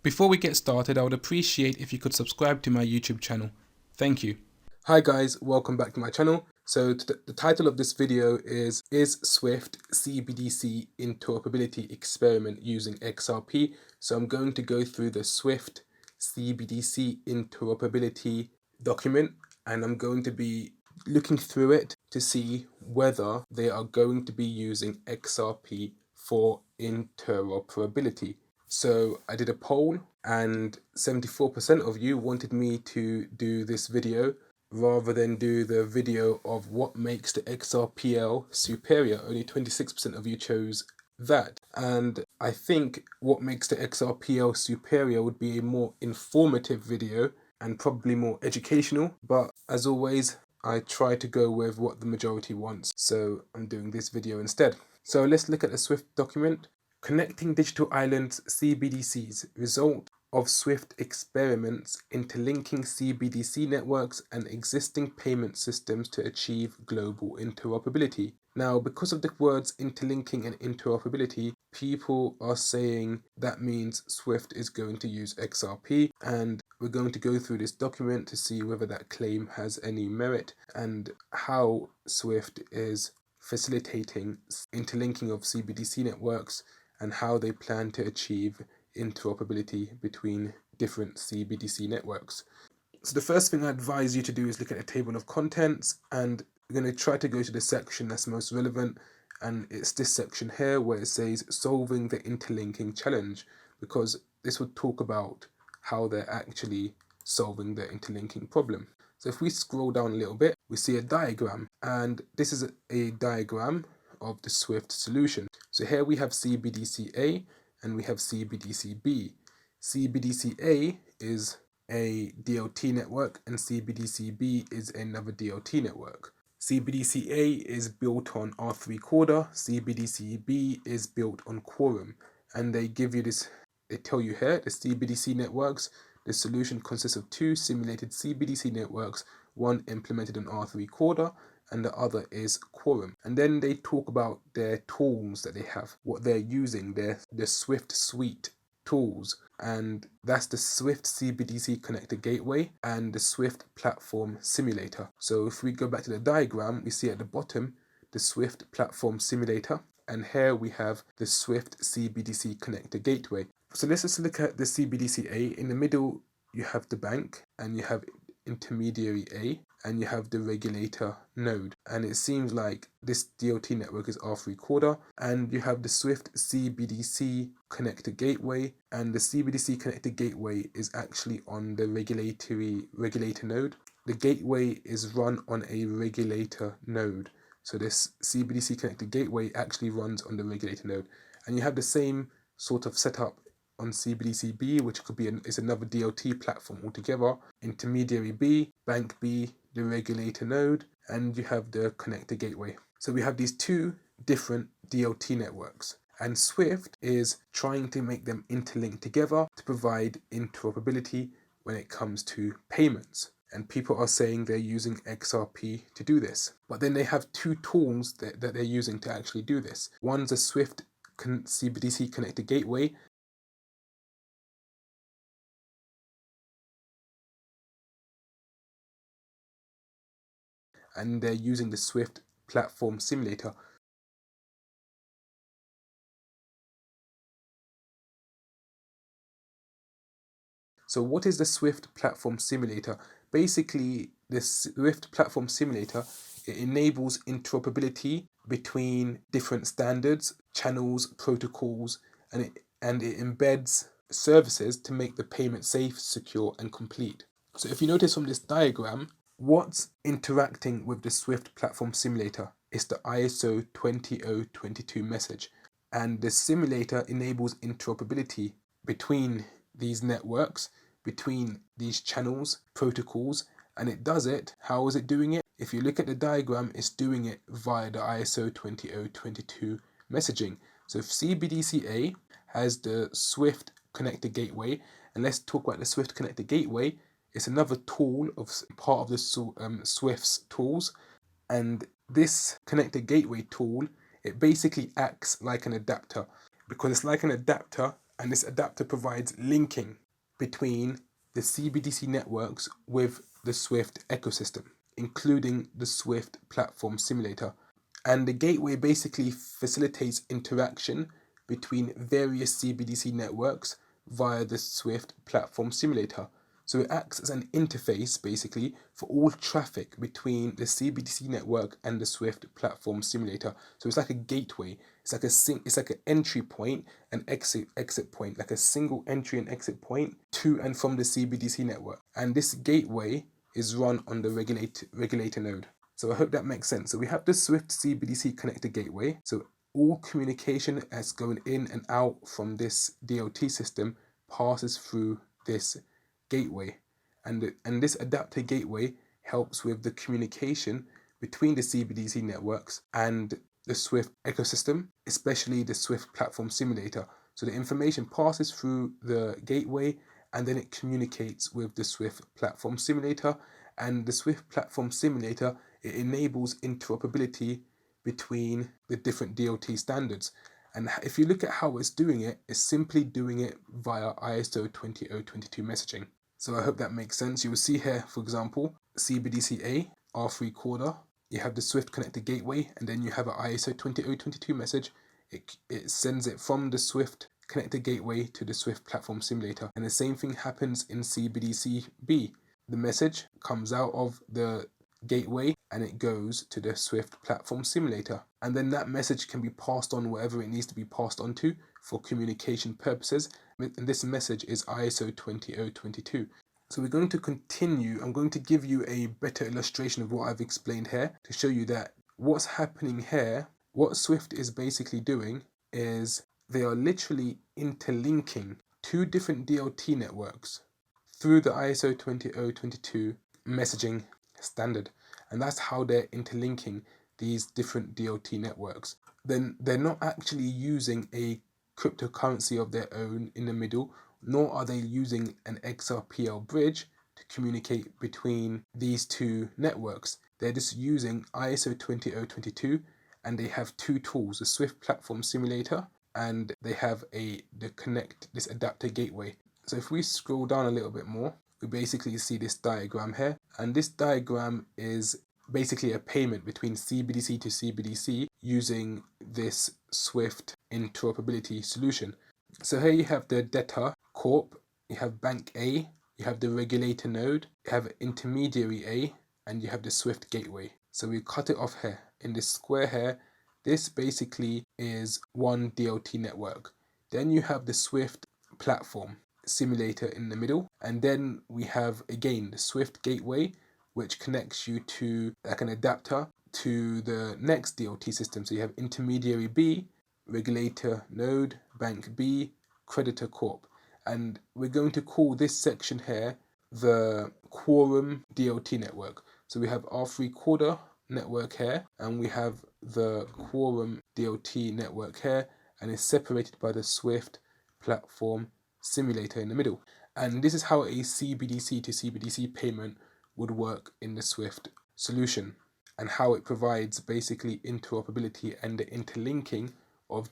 Before we get started, I would appreciate if you could subscribe to my YouTube channel. Thank you. Hi guys, welcome back to my channel. So the title of this video is Swift CBDC Interoperability Experiment Using XRP? So I'm going to go through the Swift CBDC Interoperability document, and I'm going to be looking through it to see whether they are going to be using XRP for interoperability. So I did a poll and 74% of you wanted me to do this video rather than do the video of what makes the XRPL superior. Only 26% of you chose that. And I think what makes the XRPL superior would be a more informative video and probably more educational. But as always, I try to go with what the majority wants. So I'm doing this video instead. So let's look at the Swift document. Connecting Digital Islands CBDCs, result of Swift experiments interlinking CBDC networks and existing payment systems to achieve global interoperability. Now, because of the words interlinking and interoperability, people are saying that means Swift is going to use XRP, and we're going to go through this document to see whether that claim has any merit and how Swift is facilitating interlinking of CBDC networks and how they plan to achieve interoperability between different CBDC networks. So the first thing I advise you to do is look at the table of contents, and we're going to try to go to the section that's most relevant, and it's this section here where it says solving the interlinking challenge, because this would talk about how they're actually solving the interlinking problem. So if we scroll down a little bit, we see a diagram, and this is a diagram of the Swift solution. So here we have CBDC-A and we have CBDC-B. CBDC-A is a DLT network and CBDC-B is another DLT network. CBDC-A is built on R3 Corda, CBDC-B is built on Quorum, and they give you this, they tell you here, the CBDC networks, the solution consists of two simulated CBDC networks, one implemented on R3 Corda and the other is Quorum. And then they talk about their tools that they have, what they're using, the Swift suite tools, and that's the Swift CBDC Connector Gateway and the Swift Platform Simulator. So if we go back to the diagram, we see at the bottom the Swift Platform Simulator, and here we have the Swift CBDC Connector Gateway. So let's just look at the CBDC-A. In the middle you have the bank, and you have intermediary A, and you have the regulator node, and it seems like this DLT network is R3 Corda, and you have the Swift CBDC Connector Gateway, and the CBDC Connector Gateway is actually on the regulator node. The gateway is run on a regulator node, so this CBDC Connector Gateway actually runs on the regulator node, and you have the same sort of setup on CBDC-B, which could be is another DLT platform altogether. Intermediary B, bank B, the regulator node, and you have the connector gateway. So we have these two different DLT networks, and Swift is trying to make them interlink together to provide interoperability when it comes to payments. And people are saying they're using XRP to do this. But then they have two tools that they're using to actually do this. One's a Swift CBDC Connector Gateway, and they're using the Swift Platform Simulator. So what is the Swift Platform Simulator? Basically, the Swift Platform Simulator, it enables interoperability between different standards, channels, protocols, and it embeds services to make the payment safe, secure, and complete. So if you notice from this diagram, what's interacting with the Swift Platform Simulator is the ISO 20022 message, and the simulator enables interoperability between these networks, between these channels, protocols, and it does it. How is it doing it? If you look at the diagram, it's doing it via the ISO 20022 messaging. So if CBDC-A has the Swift Connector Gateway, and let's talk about the Swift Connector Gateway, it's another tool of part of the Swift's tools, and this Connector Gateway tool, it basically acts like an adapter, because it's like an adapter And this adapter provides linking between the CBDC networks with the Swift ecosystem, including the Swift platform simulator. And the gateway basically facilitates interaction between various CBDC networks via the Swift platform simulator. So it acts as an interface basically for all traffic between the CBDC network and the Swift platform simulator. So it's like a gateway. It's like an entry point and exit point, like a single entry and exit point to and from the CBDC network. And this gateway is run on the regulator node. So I hope that makes sense. So we have the Swift CBDC connector gateway. So all communication that's going in and out from this DLT system passes through this gateway, and this adapter gateway helps with the communication between the CBDC networks and the Swift ecosystem, especially the Swift platform simulator. So the information passes through the gateway and then it communicates with the Swift platform simulator, and the Swift platform simulator, it enables interoperability between the different DLT standards. And if you look at how it's doing it, it's simply doing it via ISO 20022 messaging. So I hope that makes sense. You will see here, for example, CBDCA, R3 Corda, you have the Swift connector gateway, and then you have an ISO 20022 message. It sends it from the Swift connector gateway to the Swift platform simulator. And the same thing happens in CBDCB. The message comes out of the gateway and it goes to the Swift platform simulator, and then that message can be passed on wherever it needs to be passed on to for communication purposes, and this message is ISO 20022. So we're going to continue. I'm going to give you a better illustration of what I've explained here to show you that what's happening here, what Swift is basically doing is they are literally interlinking two different DLT networks through the ISO 20022 messaging standard, and that's how they're interlinking these different DLT networks. Then they're not actually using a cryptocurrency of their own in the middle, nor are they using an XRPL bridge to communicate between these two networks. They're just using ISO 20022, and they have two tools, the Swift platform simulator, and they have this adapter gateway. So if we scroll down a little bit more, we basically see this diagram here, and this diagram is basically a payment between CBDC to CBDC using this Swift interoperability solution. So here you have the debtor corp, you have bank A, you have the regulator node, you have intermediary A, and you have the Swift gateway. So we cut it off here in this square here. This basically is one DLT network. Then you have the Swift platform simulator in the middle, and then we have again the Swift gateway, which connects you to like an adapter to the next DLT system. So you have intermediary B, regulator node, bank B, creditor corp, and we're going to call this section here the quorum DLT network. So we have R3 Corda network here, and we have the quorum DLT network here, and it's separated by the Swift platform simulator in the middle. And this is how a CBDC to CBDC payment would work in the Swift solution, and how it provides basically interoperability and the interlinking of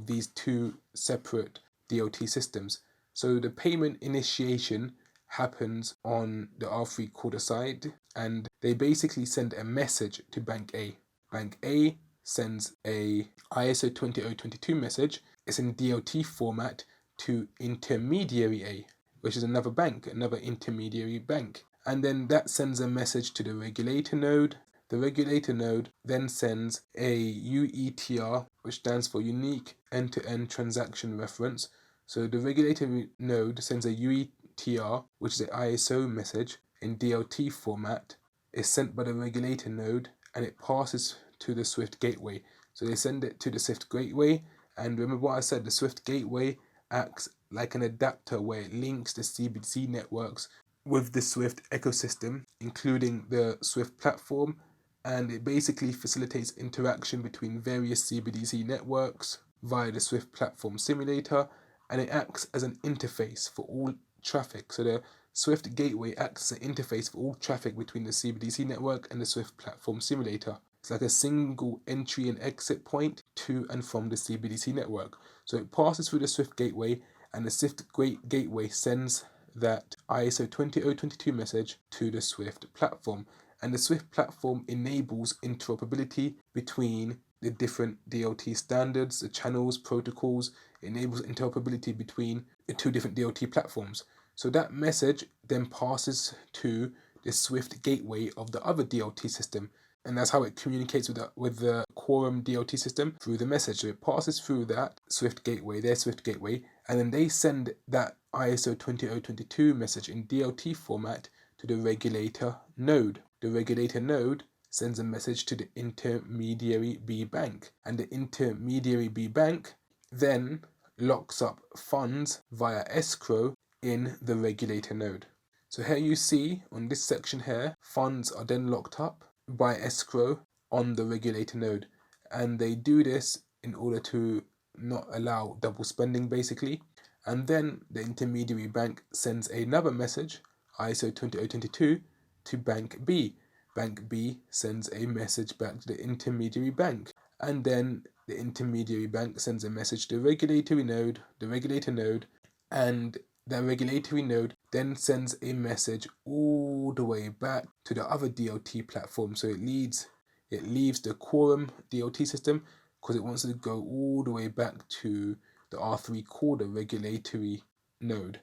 these two separate DLT systems. So the payment initiation happens on the R3 Corda side, and they basically send a message to Bank A. Bank A sends a ISO 20022 message. It's in DLT format to intermediary A, which is another bank, another intermediary bank. And then that sends a message to the regulator node. The regulator node then sends a UETR, which stands for Unique End-to-End Transaction Reference. So the regulator node sends a UETR, which is an ISO message in DLT format. It's sent by the regulator node and it passes to the Swift gateway. So they send it to the Swift gateway, and remember what I said, the Swift gateway acts like an adapter where it links the CBDC networks with the Swift ecosystem, including the Swift platform, and it basically facilitates interaction between various CBDC networks via the Swift platform simulator, and it acts as an interface for all traffic. So the Swift gateway acts as an interface for all traffic between the CBDC network and the Swift platform simulator. It's like a single entry and exit point to and from the CBDC network. So it passes through the Swift gateway, and the Swift gateway sends that ISO 20022 message to the Swift platform. And the Swift platform enables interoperability between the different DLT standards, the channels, protocols. It enables interoperability between the two different DLT platforms. So that message then passes to the Swift gateway of the other DLT system. And that's how it communicates with the Quorum DLT system through the message. So it passes through that Swift gateway, their Swift gateway, and then they send that ISO 20022 message in DLT format to the regulator node. The regulator node sends a message to the intermediary B bank, and the intermediary B bank then locks up funds via escrow in the regulator node. So here you see on this section here, funds are then locked up by escrow on the regulator node, and they do this in order to not allow double spending basically. And then the intermediary bank sends another message, ISO 20022, to bank B. Bank B sends a message back to the intermediary bank, and then the intermediary bank sends a message to the regulator node, and the regulatory node then sends a message all the way back to the other DLT platform. So it leaves the Quorum DLT system because it wants to go all the way back to the R3 core, the regulatory node.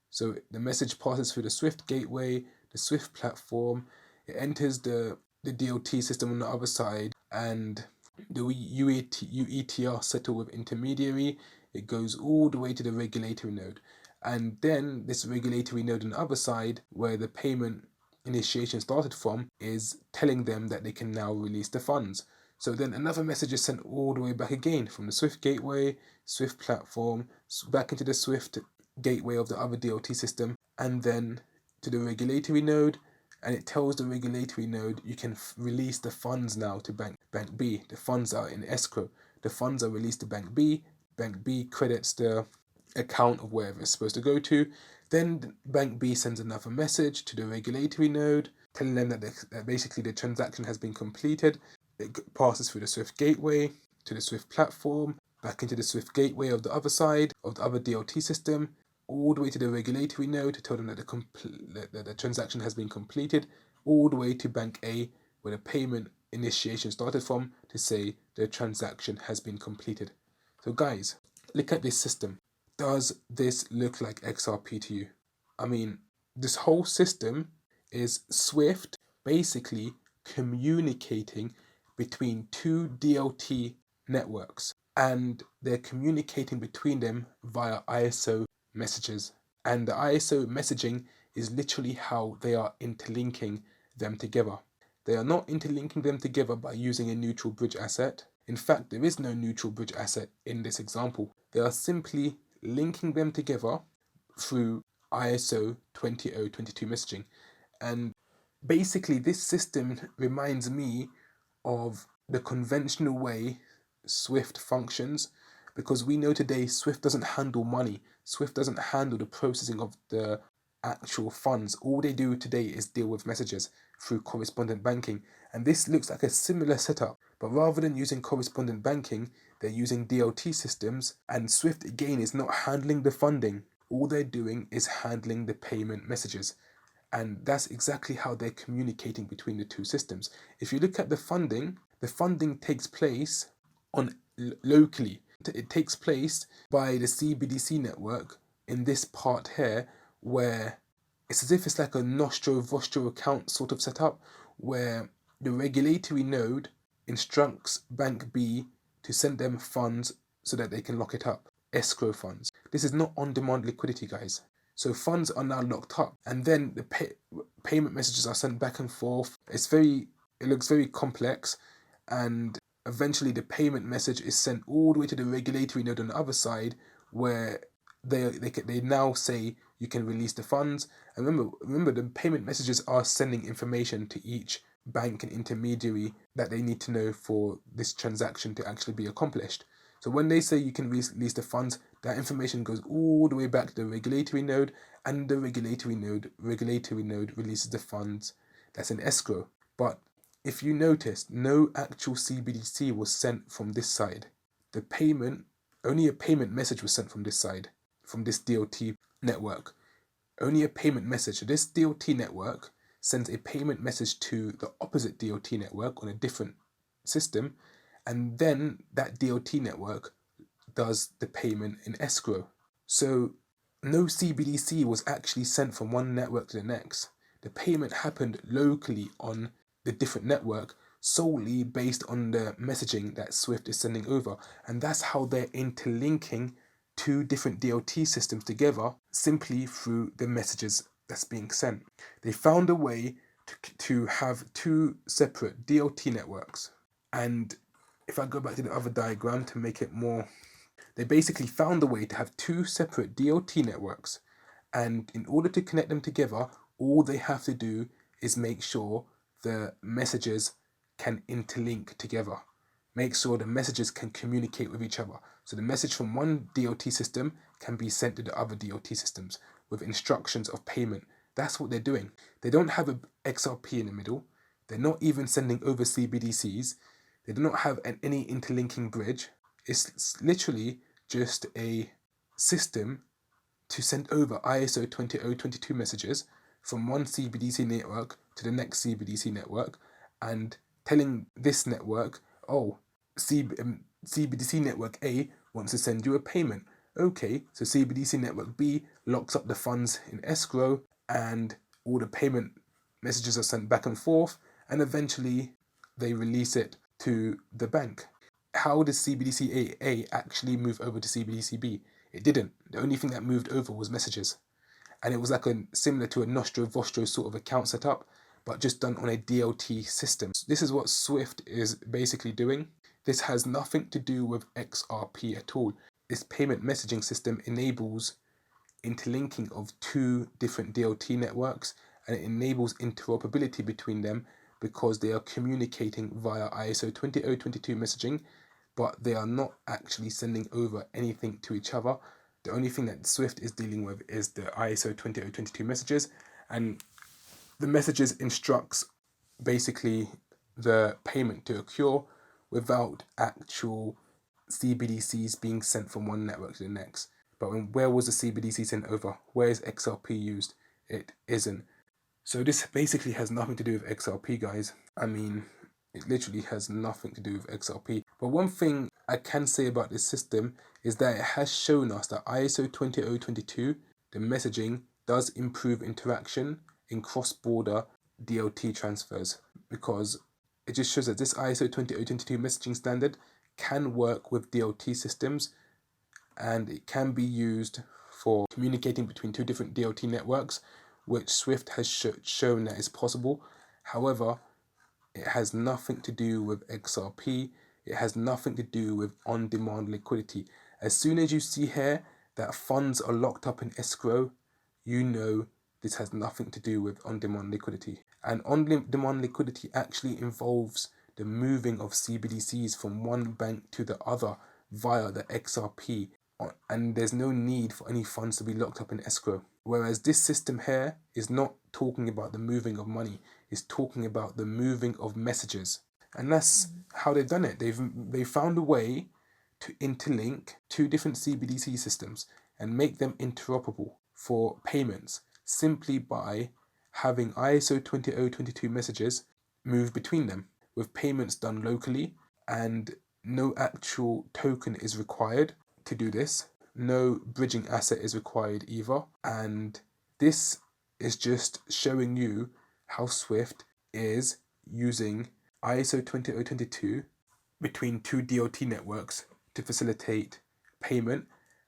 So the message passes through the Swift gateway, the Swift platform, it enters the DLT system on the other side, and the UETR settle with intermediary. It goes all the way to the regulatory node. And then this regulatory node on the other side, where the payment initiation started from, is telling them that they can now release the funds. So then another message is sent all the way back again from the Swift gateway, Swift platform, back into the Swift gateway of the other DLT system, and then to the regulatory node, and it tells the regulatory node you can release the funds now to bank B. The funds are in escrow. The funds are released to bank B. Bank B credits the account of wherever it's supposed to go to. Then bank B sends another message to the regulatory node telling them that basically the transaction has been completed. It passes through the Swift gateway to the Swift platform, back into the Swift gateway of the other side of the other DLT system, all the way to the regulatory node to tell them that the transaction has been completed, all the way to bank A where the payment initiation started from to say the transaction has been completed. So guys, look at this system. Does this look like XRP to you? I mean, this whole system is Swift basically communicating between two DLT networks, and they're communicating between them via ISO messages. And the ISO messaging is literally how they are interlinking them together. They are not interlinking them together by using a neutral bridge asset. In fact, there is no neutral bridge asset in this example. They are simply linking them together through ISO 20022 messaging. And basically this system reminds me of the conventional way Swift functions, because we know today Swift doesn't handle money. Swift doesn't handle the processing of the actual funds. All they do today is deal with messages through correspondent banking. And this looks like a similar setup, but rather than using correspondent banking, they're using DLT systems, and Swift again is not handling the funding. All they're doing is handling the payment messages. And that's exactly how they're communicating between the two systems. If you look at the funding takes place locally. It takes place by the CBDC network in this part here, where it's as if it's like a Nostro-Vostro account sort of setup, where the regulatory node instructs Bank B to send them funds so that they can lock it up, escrow funds. This is not on-demand liquidity, guys. So funds are now locked up, and then the payment messages are sent back and forth. It looks very complex, and eventually the payment message is sent all the way to the regulatory node on the other side, where they now say you can release the funds. And remember the payment messages are sending information to each bank and intermediary that they need to know for this transaction to actually be accomplished. So when they say you can release the funds, that information goes all the way back to the regulatory node, and the regulatory node releases the funds that's in escrow. But if you noticed, no actual CBDC was sent from this side. Only a payment message was sent from this side from this DLT network. Only a payment message. So this DLT network sends a payment message to the opposite DLT network on a different system, and then that DLT network does the payment in escrow. So no CBDC was actually sent from one network to the next. The payment happened locally on the different network, solely based on the messaging that Swift is sending over. And that's how they're interlinking two different DLT systems together, simply through the messages that's being sent. They found a way to have two separate DLT networks. And if I go back to the other diagram to make it more, they basically found a way to have two separate DLT networks. And in order to connect them together, all they have to do is make sure the messages can interlink together. Make sure the messages can communicate with each other. So the message from one DLT system can be sent to the other DLT systems with instructions of payment. That's what they're doing. They don't have an XRP in the middle. They're not even sending over CBDCs. They do not have any interlinking bridge. It's literally just a system to send over ISO 20022 messages from one CBDC network to the next CBDC network, and telling this network, oh, CBDC network A wants to send you a payment. Okay, so CBDC network B locks up the funds in escrow, and all the payment messages are sent back and forth, and eventually they release it to the bank. How did CBDC A actually move over to CBDC B? It didn't. The only thing that moved over was messages. And it was like similar to a Nostro Vostro sort of account setup, but just done on a DLT system. This is what Swift is basically doing. This has nothing to do with XRP at all. This payment messaging system enables interlinking of two different DLT networks, and it enables interoperability between them because they are communicating via ISO 20022 messaging, but they are not actually sending over anything to each other. The only thing that Swift is dealing with is the ISO 20022 messages, and the messages instructs basically the payment to occur without actual CBDCs being sent from one network to the next. But where was the CBDC sent over? Where is XRP used? It isn't. So this basically has nothing to do with XRP, guys. I mean, it literally has nothing to do with XRP. But one thing I can say about this system is that it has shown us that ISO 20022, the messaging, does improve interaction in cross-border DLT transfers, because it just shows that this ISO 20022 messaging standard can work with DLT systems, and it can be used for communicating between two different DLT networks, which Swift has shown that is possible. However, it has nothing to do with XRP. It has nothing to do with on-demand liquidity. As soon as you see here that funds are locked up in escrow, you know this has nothing to do with on-demand liquidity. And on-demand liquidity actually involves the moving of CBDCs from one bank to the other via the XRP, and there's no need for any funds to be locked up in escrow. Whereas this system here is not talking about the moving of money, it's talking about the moving of messages. And that's how they've done it. They've found a way to interlink two different CBDC systems and make them interoperable for payments simply by having ISO 20022 messages move between them, with payments done locally, and no actual token is required to do this. No bridging asset is required either. And this is just showing you how Swift is using ISO 20022 between two DLT networks to facilitate payment.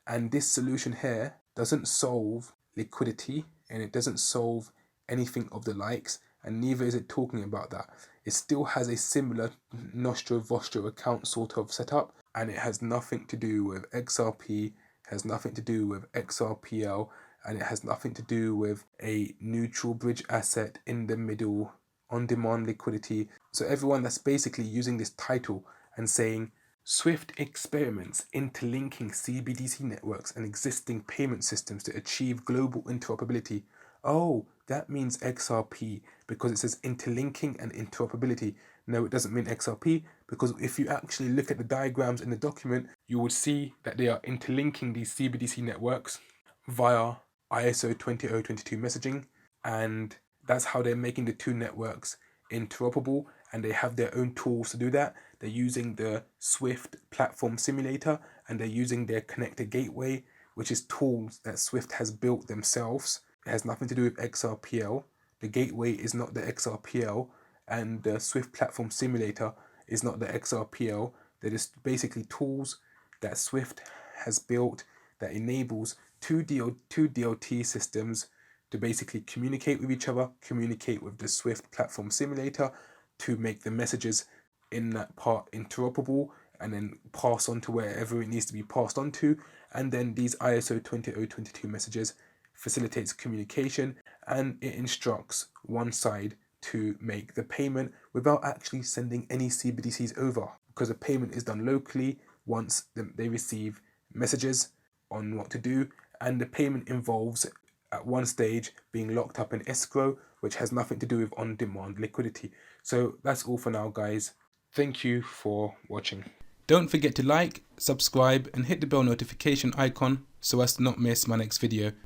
And this solution here doesn't solve liquidity, and it doesn't solve anything of the likes, and neither is it talking about that. It still has a similar Nostro Vostro account sort of setup, and it has nothing to do with XRP, has nothing to do with XRPL, and it has nothing to do with a neutral bridge asset in the middle, on-demand liquidity. So everyone that's basically using this title and saying Swift experiments interlinking CBDC networks and existing payment systems to achieve global interoperability. Oh, that means XRP because it says interlinking and interoperability. No, it doesn't mean XRP, because if you actually look at the diagrams in the document, you would see that they are interlinking these CBDC networks via ISO 20022 messaging, and that's how they're making the two networks interoperable, and they have their own tools to do that. They're using the Swift platform simulator, and they're using their connector gateway, which is tools that Swift has built themselves. It has nothing to do with XRPL. The gateway is not the XRPL, and the Swift platform simulator is not the XRPL. They're just basically tools that Swift has built that enables two DLT systems to basically communicate with each other, communicate with the Swift platform simulator to make the messages in that part interoperable, and then pass on to wherever it needs to be passed on to. And then these ISO 20022 messages facilitates communication, and it instructs one side to make the payment without actually sending any CBDCs over, because the payment is done locally once they receive messages on what to do, and the payment involves at one stage being locked up in escrow, which has nothing to do with on-demand liquidity. So that's all for now, guys. Thank you for watching. Don't forget to like, subscribe, and hit the bell notification icon so as to not miss my next video.